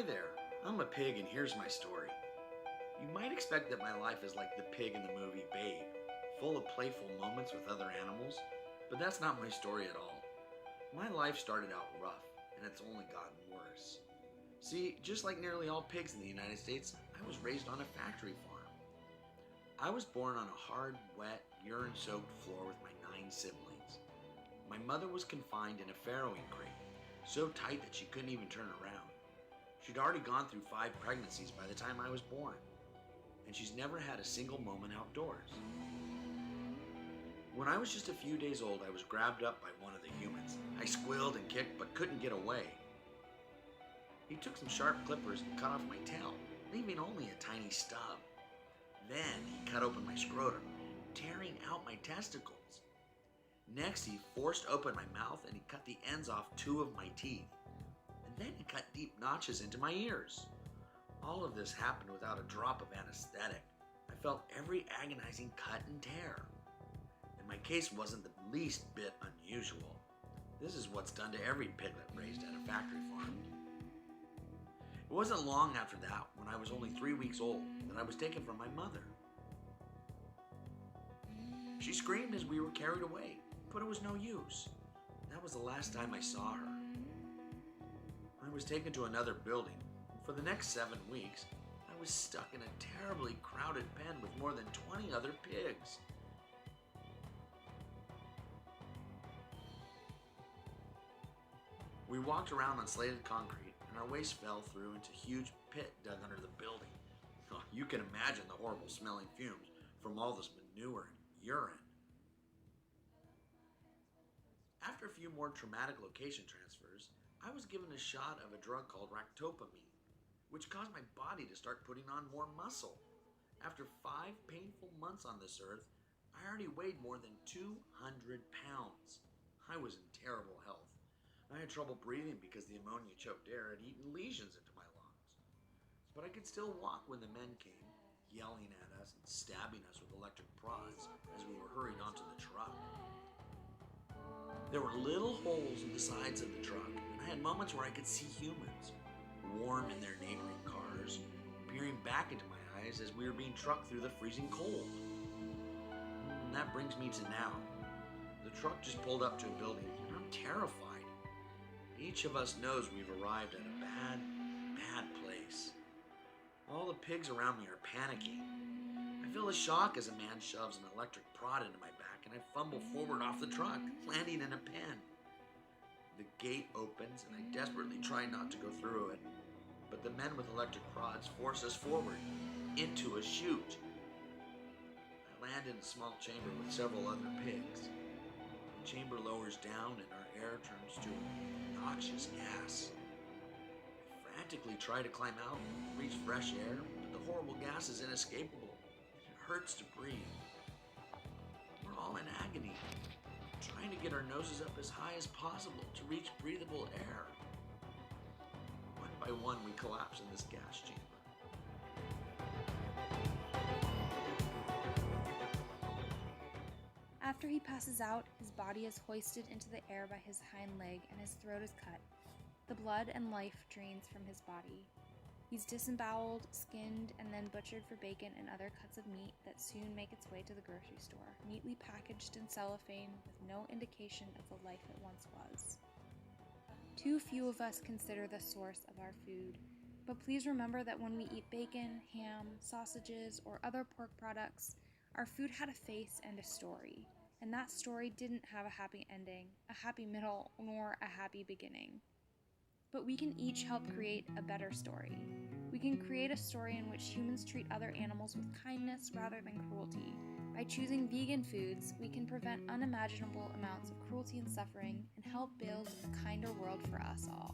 there, I'm a pig and here's my story. You might expect that my life is like the pig in the movie Babe, full of playful moments with other animals, but that's not my story at all. My life started out rough, and it's only gotten worse. See, just like nearly all pigs in the United States, I was raised on a factory farm. I was born on a hard, wet, urine-soaked floor with my 9 siblings. My mother was confined in a farrowing crate, so tight that she couldn't even turn around. She'd already gone through 5 pregnancies by the time I was born, and she's never had a single moment outdoors. When I was just a few days old, I was grabbed up by one of the humans. I squealed and kicked, but couldn't get away. He took some sharp clippers and cut off my tail, leaving only a tiny stub. Then he cut open my scrotum, tearing out my testicles. Next, he forced open my mouth and he cut the ends off 2 of my teeth. And then he cut deep notches into my ears. All of this happened without a drop of anesthetic. I felt every agonizing cut and tear. And my case wasn't the least bit unusual. This is what's done to every piglet raised at a factory farm. It wasn't long after that, when I was only 3 weeks old, that I was taken from my mother. She screamed as we were carried away, but it was no use. That was the last time I saw her. I was taken to another building. For the next 7 weeks, I was stuck in a terribly crowded pen with more than 20 other pigs. We walked around on slated concrete, and our waste fell through into a huge pit dug under the building. Oh, you can imagine the horrible smelling fumes from all this manure and urine. After a few more traumatic location transfers, I was given a shot of a drug called ractopamine, which caused my body to start putting on more muscle. After 5 painful months on this earth, I already weighed more than 200 pounds. I was in terrible health. I had trouble breathing because the ammonia-choked air had eaten lesions into my lungs. But I could still walk when the men came, yelling at us and stabbing us with electric prods as we were hurried onto the truck. There were little holes in the sides of the truck, and I had moments where I could see humans, warm in their neighboring cars, peering back into my eyes as we were being trucked through the freezing cold. And that brings me to now. The truck just pulled up to a building, and I'm terrified. Each of us knows we've arrived at a bad place. All the pigs around me are panicking. I feel a shock as a man shoves an electric prod into my back and I fumble forward off the truck, landing in a pen. The gate opens and I desperately try not to go through it, but the men with electric prods force us forward into a chute. I land in a small chamber with several other pigs. The chamber lowers down and our air turns to noxious gas. I frantically try to climb out and reach fresh air, but the horrible gas is inescapable. It hurts to breathe. We're all in agony, trying to get our noses up as high as possible to reach breathable air. One by one, we collapse in this gas chamber. After he passes out, his body is hoisted into the air by his hind leg and his throat is cut. The blood and life drains from his body. He's disemboweled, skinned, and then butchered for bacon and other cuts of meat that soon make its way to the grocery store, neatly packaged in cellophane with no indication of the life it once was. Too few of us consider the source of our food, but please remember that when we eat bacon, ham, sausages, or other pork products, our food had a face and a story, and that story didn't have a happy ending, a happy middle, nor a happy beginning. But we can each help create a better story. We can create a story in which humans treat other animals with kindness rather than cruelty. By choosing vegan foods, we can prevent unimaginable amounts of cruelty and suffering and help build a kinder world for us all.